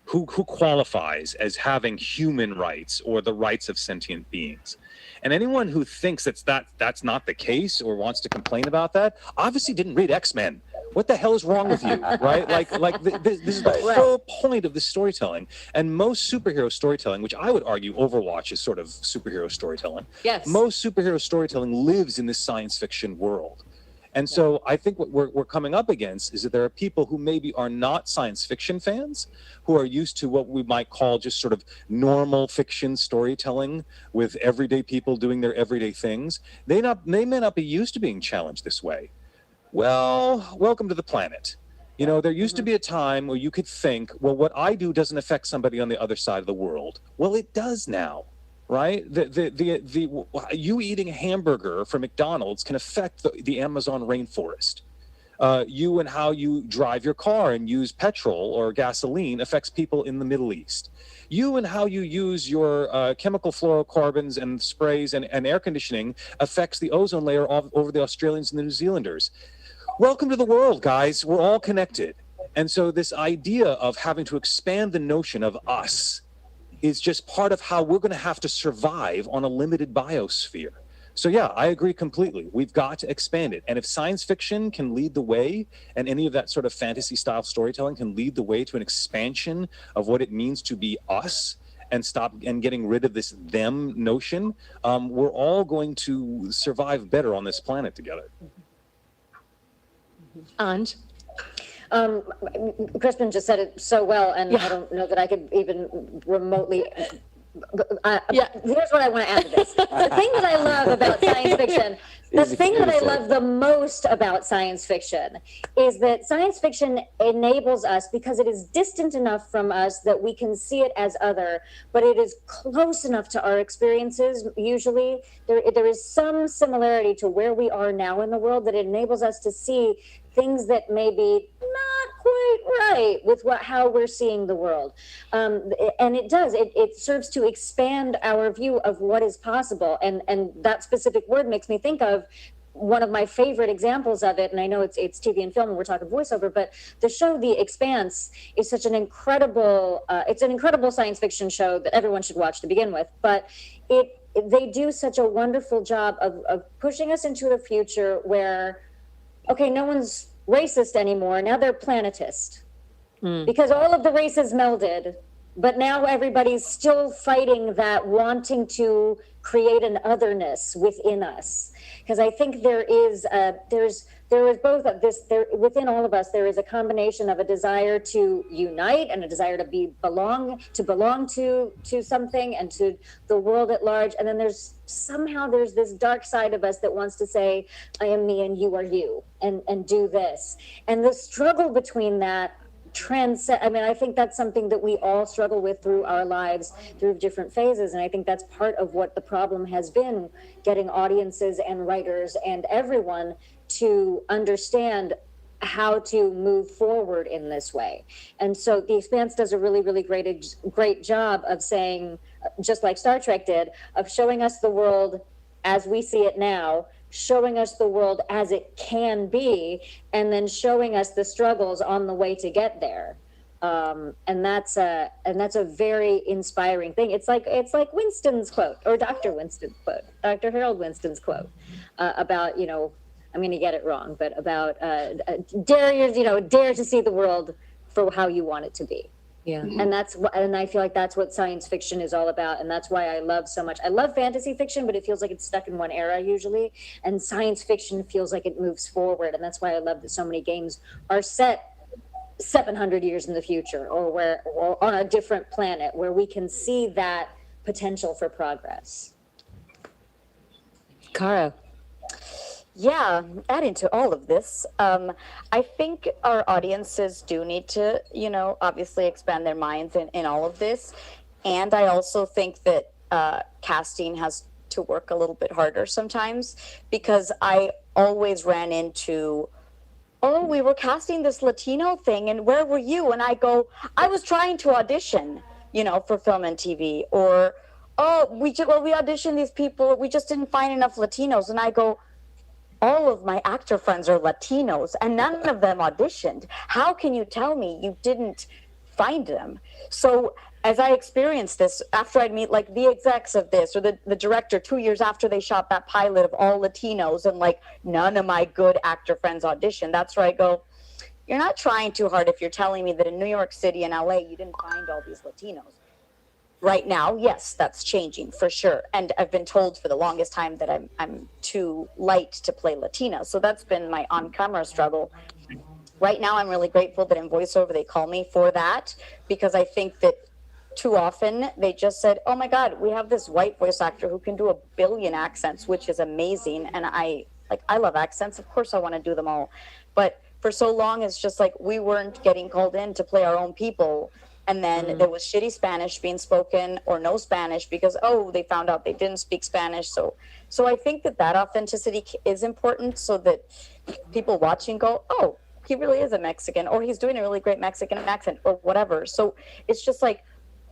Who qualifies as having human rights or the rights of sentient beings. And anyone who thinks that's not the case or wants to complain about that obviously didn't read X-Men. What the hell is wrong with you, right? This is the whole point of this storytelling. And most superhero storytelling, which I would argue Overwatch is sort of superhero storytelling. Yes. Most superhero storytelling lives in this science fiction world. And so I think what we're coming up against is that there are people who maybe are not science fiction fans, who are used to what we might call just sort of normal fiction storytelling with everyday people doing their everyday things. They may not be used to being challenged this way. Well, welcome to the planet. There used to be a time where you could think, well, what I do doesn't affect somebody on the other side of the world. Well, it does now. Right? You eating a hamburger from McDonald's can affect the Amazon rainforest. You and how you drive your car and use petrol or gasoline affects people in the Middle East. You and how you use your chemical fluorocarbons and sprays and air conditioning affects the ozone layer over the Australians and the New Zealanders. Welcome to the world, guys. We're all connected. And so this idea of having to expand the notion of us is just part of how we're going to have to survive on a limited biosphere. So yeah, I agree completely. We've got to expand it. And if science fiction can lead the way, and any of that sort of fantasy style storytelling can lead the way to an expansion of what it means to be us and stop and getting rid of this them notion, we're all going to survive better on this planet together. Anj? Crispin just said it so well, and I don't know that I could even remotely. Here's what I want to add to this. The thing that I love about science fiction, the thing that I love the most about science fiction is that science fiction enables us, because it is distant enough from us that we can see it as other, but it is close enough to our experiences. Usually there is some similarity to where we are now in the world that it enables us to see things that may be not quite right with how we're seeing the world. And it serves to expand our view of what is possible. And that specific word makes me think of one of my favorite examples of it, and I know it's TV and film and we're talking voiceover, but the show The Expanse is such an incredible, it's an incredible science fiction show that everyone should watch to begin with, but they do such a wonderful job of pushing us into a future where, okay, no one's racist anymore. Now they're planetist. Because all of the races melded but now everybody's still fighting that, wanting to create an otherness within us. Because I think there is both of this, there within all of us, there is a combination of a desire to unite and a desire to belong to something and to the world at large. And then there's this dark side of us that wants to say, I am me and you are you, and do this. And the struggle between that I think that's something that we all struggle with through our lives, through different phases. And I think that's part of what the problem has been, getting audiences and writers and everyone to understand how to move forward in this way. And so The Expanse does a really, really great job of saying, just like Star Trek did, of showing us the world as we see it now, showing us the world as it can be, and then showing us the struggles on the way to get there. And that's a very inspiring thing. It's like Winston's quote, or Dr. Winston's quote, Dr. Harold Winston's quote, about, I'm going to get it wrong, but about dare to see the world for how you want it to be. Yeah. And I feel like that's what science fiction is all about. And that's why I love so much. I love fantasy fiction, but it feels like it's stuck in one era usually. And science fiction feels like it moves forward. And that's why I love that so many games are set 700 years in the future, or on a different planet, where we can see that potential for progress. Cara. Yeah, adding to all of this, I think our audiences do need to, obviously expand their minds in all of this. And I also think that casting has to work a little bit harder sometimes, because I always ran into, oh, we were casting this Latino thing, and where were you? And I go, I was trying to audition, for film and TV. Or, oh, we auditioned these people, we just didn't find enough Latinos. And I go, all of my actor friends are Latinos and none of them auditioned. How can you tell me you didn't find them? So as I experienced this, after I'd meet like the execs of this, or the director 2 years after they shot that pilot of all Latinos, and like none of my good actor friends auditioned, that's where I go, you're not trying too hard if you're telling me that in New York City and LA, you didn't find all these Latinos. Right now, yes, that's changing for sure. And I've been told for the longest time that I'm too light to play Latina. So that's been my on-camera struggle. Right now, I'm really grateful that in voiceover they call me for that, because I think that too often they just said, oh my God, we have this white voice actor who can do 1 billion accents, which is amazing. And I love accents. Of course I want to do them all. But for so long, it's just like we weren't getting called in to play our own people. And then there was shitty Spanish being spoken, or no Spanish, because, they found out they didn't speak Spanish. So I think that authenticity is important, so that people watching go, oh, he really is a Mexican, or he's doing a really great Mexican accent, or whatever. So it's just like,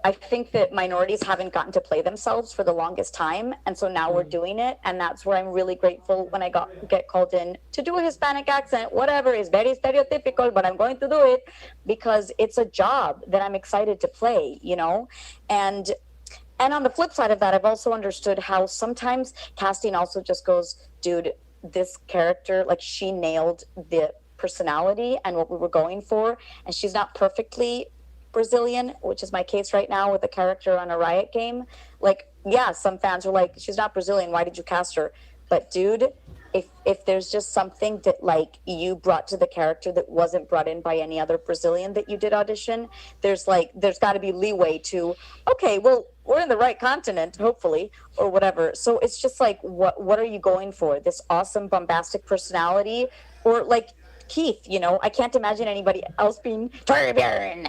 I think that minorities haven't gotten to play themselves for the longest time. And so now we're doing it. And that's where I'm really grateful when I get called in to do a Hispanic accent, whatever, is very stereotypical, but I'm going to do it because it's a job that I'm excited to play, And on the flip side of that, I've also understood how sometimes casting also just goes, dude, this character, like, she nailed the personality and what we were going for. And she's not perfectly Brazilian, which is my case right now with a character on a Riot game. Like, yeah, some fans are like, she's not Brazilian, why did you cast her? But dude, if there's just something that like you brought to the character that wasn't brought in by any other Brazilian that you did audition, there's got to be leeway to, okay, well, we're in the right continent, hopefully, or whatever. So it's just like, what are you going for? This awesome bombastic personality, or like Keith, I can't imagine anybody else being Torbjorn,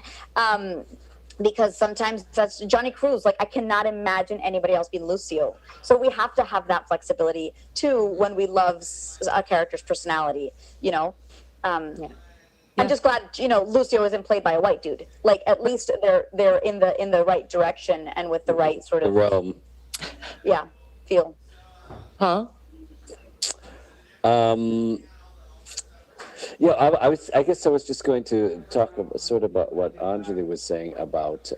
because sometimes that's Johnny Cruz. Like, I cannot imagine anybody else being Lucio. So we have to have that flexibility too when we love a character's personality. I'm just glad Lucio isn't played by a white dude. Like, at least they're in the right direction and with the right sort of realm. Yeah, feel. Huh? Yeah, I guess I was just going to talk about what Anjali was saying about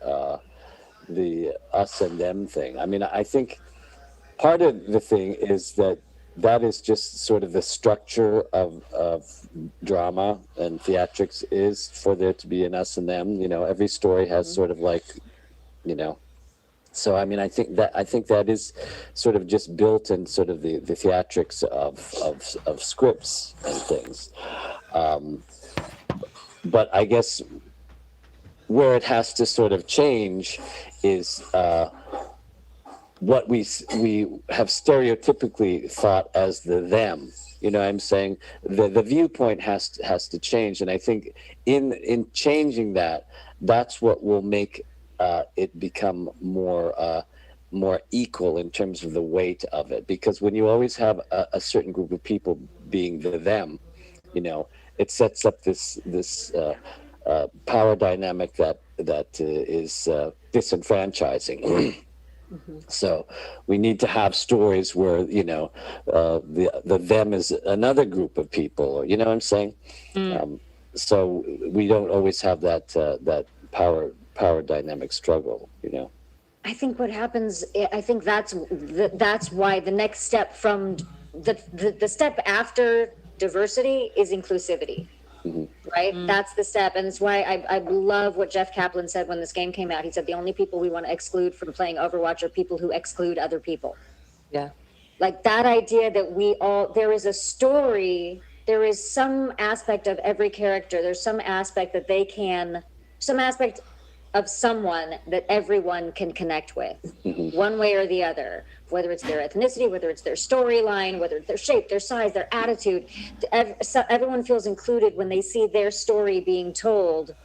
the us and them thing. I mean, I think part of the thing is that is just sort of the structure of drama and theatrics, is for there to be an us and them. Every story has sort of like you know. So I mean, I think that is sort of just built in sort of the theatrics of scripts and things. But I guess where it has to sort of change is what we have stereotypically thought as the them. You know what I'm saying? The viewpoint has to change, and I think in changing that, that's what will make it become more equal in terms of the weight of it. Because when you always have a certain group of people being the them, you know, it sets up this power dynamic that is disenfranchising. So we need to have stories where, you know, the them is another group of people. You know what I'm saying? So we don't always have that power dynamic struggle. You know. I think what happens, I think that's why the next step from the step after diversity is inclusivity. Right? That's the step. And it's why I love what Jeff Kaplan said when this game came out. He said the only people we want to exclude from playing Overwatch are people who exclude other people. Yeah. Like that idea that there is a story, there is some aspect of every character, there's some aspect some aspect of someone that everyone can connect with, one way or the other, whether it's their ethnicity, whether it's their storyline, whether it's their shape, their size, their attitude. Everyone feels included when they see their story being told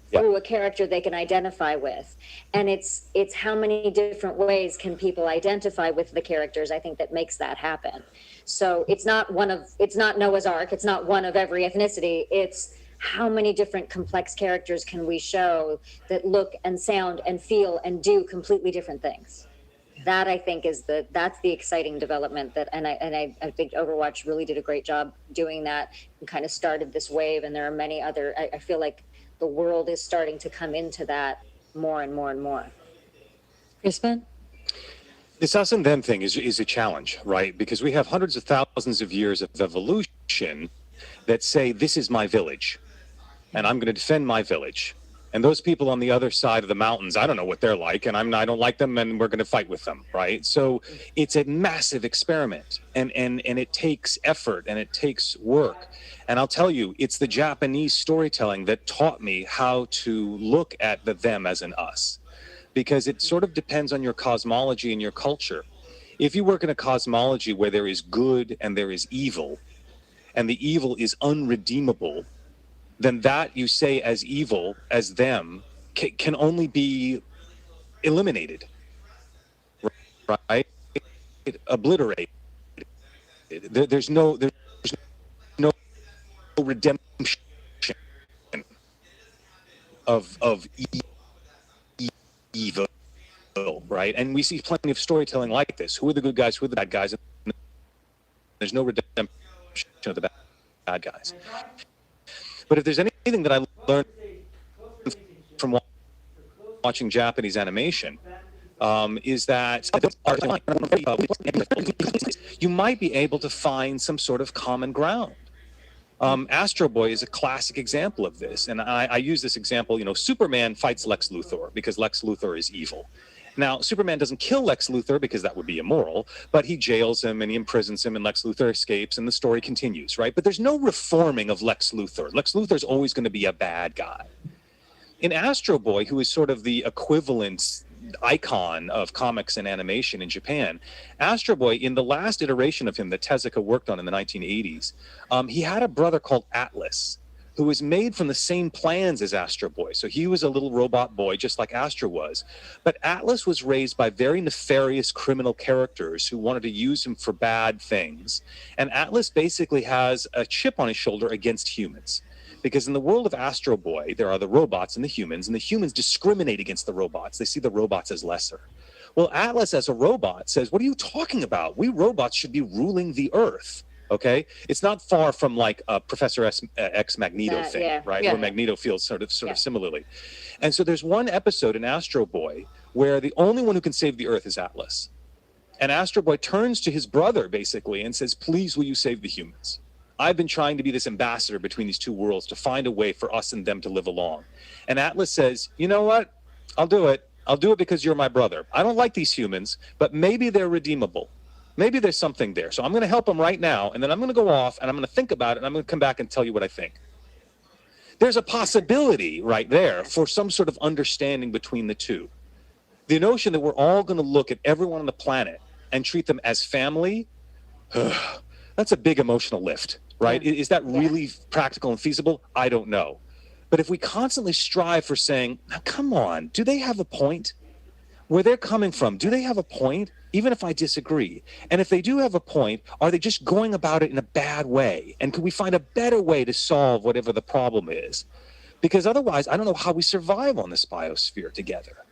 through a character they can identify with. And it's how many different ways can people identify with the characters, I think, that makes that happen. So it's not Noah's Ark, it's not one of every ethnicity, it's how many different complex characters can we show that look and sound and feel and do completely different things. That I think that's the exciting development and I think Overwatch really did a great job doing that and kind of started this wave. And there are many other, I feel like the world is starting to come into that more and more and more. Crispin? This us and them thing is a challenge, right? Because we have hundreds of thousands of years of evolution that say, this is my village, and I'm going to defend my village. And those people on the other side of the mountains, I don't know what they're like, and I don't like them, and we're going to fight with them, right? So it's a massive experiment, and it takes effort, and it takes work. And I'll tell you, it's the Japanese storytelling that taught me how to look at the them as an us, because it sort of depends on your cosmology and your culture. If you work in a cosmology where there is good and there is evil, and the evil is unredeemable, then that you say as evil, as them, can only be eliminated, right? Obliterated. There's no redemption of evil, right? And we see plenty of storytelling like this. Who are the good guys? Who are the bad guys? There's no redemption of the bad guys. But if there's anything that I learned from watching Japanese animation, is that you might be able to find some sort of common ground. Astro Boy is a classic example of this. And I use this example, Superman fights Lex Luthor because Lex Luthor is evil. Now, Superman doesn't kill Lex Luthor because that would be immoral, but he jails him and he imprisons him and Lex Luthor escapes and the story continues, right? But there's no reforming of Lex Luthor. Lex Luthor's always going to be a bad guy. In Astro Boy, who is sort of the equivalent icon of comics and animation in Japan, Astro Boy, in the last iteration of him that Tezuka worked on in the 1980s, he had a brother called Atlas, who was made from the same plans as Astro Boy. So he was a little robot boy, just like Astro was. But Atlas was raised by very nefarious criminal characters who wanted to use him for bad things. And Atlas basically has a chip on his shoulder against humans. Because in the world of Astro Boy, there are the robots and the humans discriminate against the robots. They see the robots as lesser. Well, Atlas as a robot says, what are you talking about? We robots should be ruling the earth. Okay, it's not far from like a Professor X Magneto thing, right? Where Magneto feels sort of similarly. And so there's one episode in Astro Boy where the only one who can save the Earth is Atlas. And Astro Boy turns to his brother basically and says, please, will you save the humans? I've been trying to be this ambassador between these two worlds to find a way for us and them to live along. And Atlas says, you know what? I'll do it. I'll do it because you're my brother. I don't like these humans, but maybe they're redeemable. Maybe there's something there. So I'm going to help them right now, and then I'm going to go off, and I'm going to think about it, and I'm going to come back and tell you what I think. There's a possibility right there for some sort of understanding between the two. The notion that we're all going to look at everyone on the planet and treat them as family, that's a big emotional lift, right? Is that really practical and feasible? I don't know. But if we constantly strive for saying, now, come on, do they have a point? Where they're coming from, do they have a point? Even if I disagree. And if they do have a point, are they just going about it in a bad way? And could we find a better way to solve whatever the problem is? Because otherwise, I don't know how we survive on this biosphere together.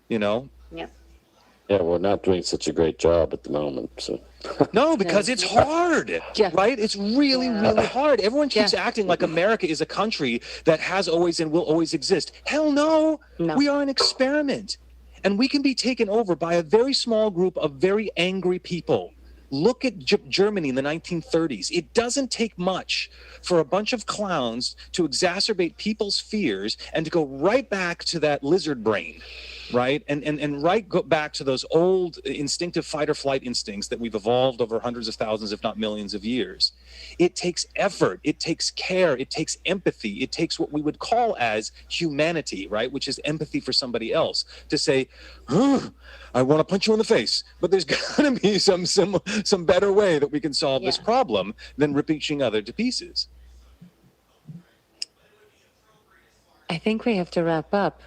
You know? Yeah. Yeah, we're not doing such a great job at the moment. So. No, because it's hard, right? It's really, really hard. Everyone keeps acting like America is a country that has always and will always exist. Hell no. We are an experiment. And we can be taken over by a very small group of very angry people. Look at Germany in the 1930s. It doesn't take much for a bunch of clowns to exacerbate people's fears and to go right back to that lizard brain, right? And go back to those old instinctive fight or flight instincts that we've evolved over hundreds of thousands, if not millions of years. It takes effort, it takes care, it takes empathy, it takes what we would call as humanity, right? Which is empathy for somebody else, to say, I want to punch you in the face, but there's got to be some better way that we can solve this problem than ripping each other to pieces. I think we have to wrap up.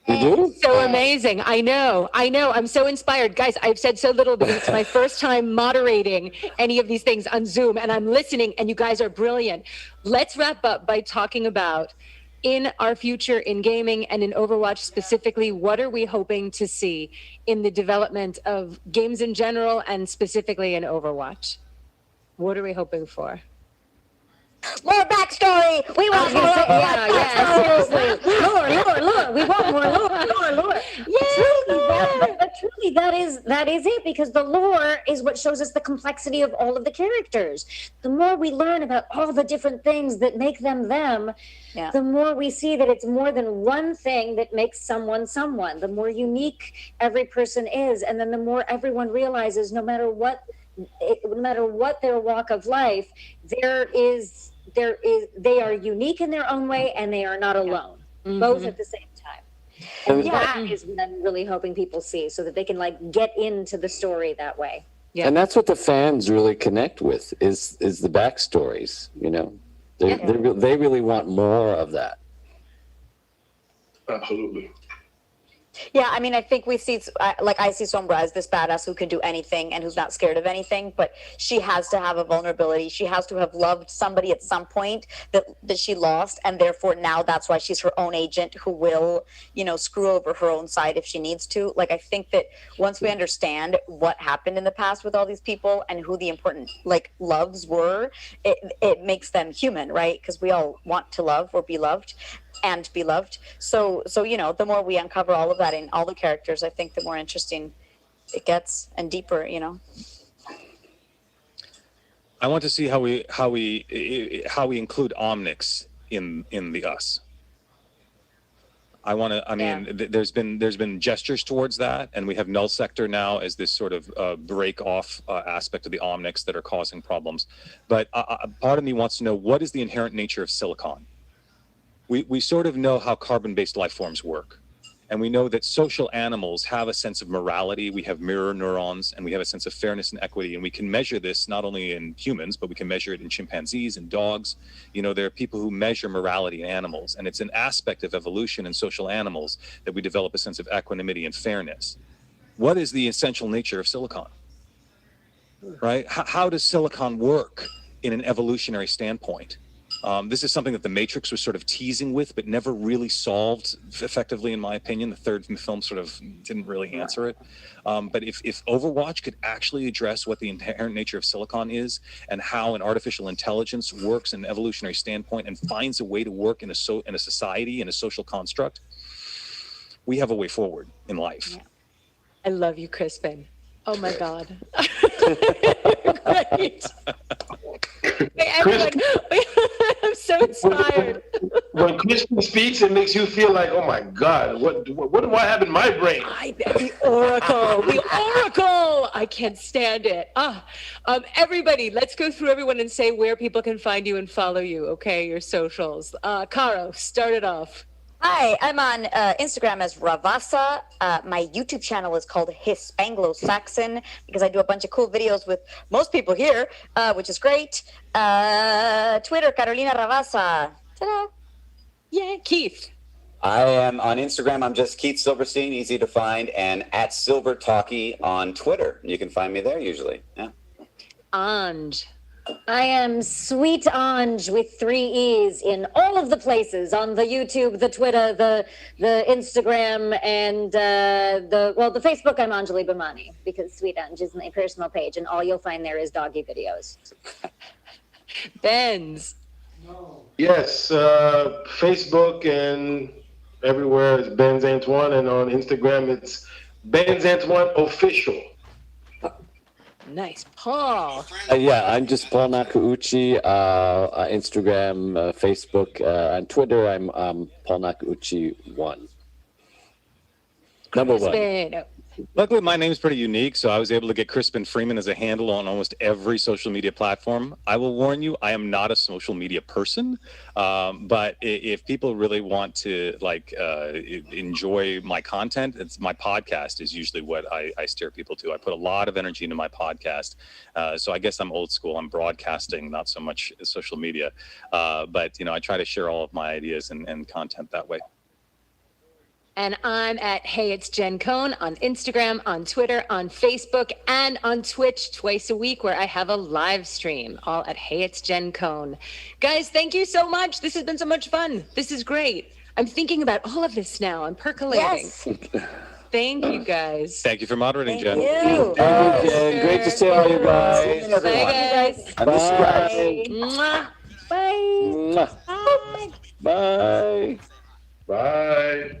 You do? So amazing. I know. I'm so inspired. Guys, I've said so little because it's my first time moderating any of these things on Zoom, and I'm listening, and you guys are brilliant. Let's wrap up by talking about, in our future in gaming and in Overwatch specifically, what are we hoping to see in the development of games in general and specifically in Overwatch? What are we hoping for? More backstory. We want more. Seriously. Lore. We want more lore. Truly, that is it, because the lore is what shows us the complexity of all of the characters. The more we learn about all the different things that make them, the more we see that it's more than one thing that makes someone. The more unique every person is, and then the more everyone realizes, no matter what their walk of life, they are unique in their own way, and they are not alone, both at the same time. And that is what I'm really hoping people see, so that they can get into the story that way. And that's what the fans really connect with is the backstories. You know, they really want more of that. Absolutely. Yeah, I mean, I think we see, I see Sombra as this badass who can do anything and who's not scared of anything, but she has to have a vulnerability. She has to have loved somebody at some point that she lost, and therefore now that's why she's her own agent who will, screw over her own side if she needs to. I think that once we understand what happened in the past with all these people and who the important, loves were, it makes them human, right? Because we all want to love or be loved. And be loved. So the more we uncover all of that in all the characters, I think the more interesting it gets and deeper. I want to see how we include Omnics in the us. There's been gestures towards that, and we have null sector now as this sort of break off aspect of the Omnics that are causing problems. But part of me wants to know, what is the inherent nature of silicon? We sort of know how carbon-based life forms work. And we know that social animals have a sense of morality. We have mirror neurons, and we have a sense of fairness and equity. And we can measure this not only in humans, but we can measure it in chimpanzees and dogs. There are people who measure morality in animals. And it's an aspect of evolution in social animals that we develop a sense of equanimity and fairness. What is the essential nature of silicon? Right? How does silicon work in an evolutionary standpoint? This is something that the Matrix was sort of teasing with, but never really solved effectively, in my opinion. The third film sort of didn't really answer it. But if Overwatch could actually address what the inherent nature of silicon is and how an artificial intelligence works in an evolutionary standpoint and finds a way to work in a society, in a social construct, we have a way forward in life. Yeah. I love you, Crispin. Oh my God. Great. Hey, everyone, I'm so inspired. When Crispin speaks, it makes you feel like, oh my God, what do I have in my brain? The Oracle, the Oracle. I can't stand it. Everybody, let's go through everyone and say where people can find you and follow you. Okay, your socials. Caro, start it off. Hi, I'm on Instagram as Ravasa. My YouTube channel is called Hispanglo-Saxon because I do a bunch of cool videos with most people here, which is great. Twitter, Carolina Ravasa. Ta-da! Yeah, Keith. I am on Instagram. I'm just Keith Silverstein, easy to find, and at Silver Talkie on Twitter. You can find me there usually. Yeah. Anj. I am Sweet Anj with 3 E's in all of the places, on the YouTube, the Twitter, the Instagram, and the Facebook. I'm Anjali Bhamani because Sweet Anj is my personal page, and all you'll find there is doggy videos. Benz. Yes, Facebook and everywhere is Benz Antoine, and on Instagram it's Benz Antoine Official. Nice. Paul. Yeah, I'm just Paul Nakauchi. Instagram, Facebook, and Twitter. I'm Paul Nakauchi1. Number one. Crispin. Luckily, my name's pretty unique, so I was able to get Crispin Freeman as a handle on almost every social media platform. I will warn you, I am not a social media person, but if people really want to enjoy my content, it's my podcast is usually what I steer people to. I put a lot of energy into my podcast, so I guess I'm old school. I'm broadcasting, not so much social media, but I try to share all of my ideas and content that way. And I'm at Hey It's Jen Cohn on Instagram, on Twitter, on Facebook, and on Twitch twice a week where I have a live stream, all at Hey It's Jen Cohn. Guys, thank you so much. This has been so much fun. This is great. I'm thinking about all of this now. I'm percolating. Yes. Thank you, guys. Thank you for moderating, Jen. You. Thank you, Jen. Great to see all you guys. Bye, guys. I miss you guys. Mwah. Bye. Mwah. Bye. Bye. Bye.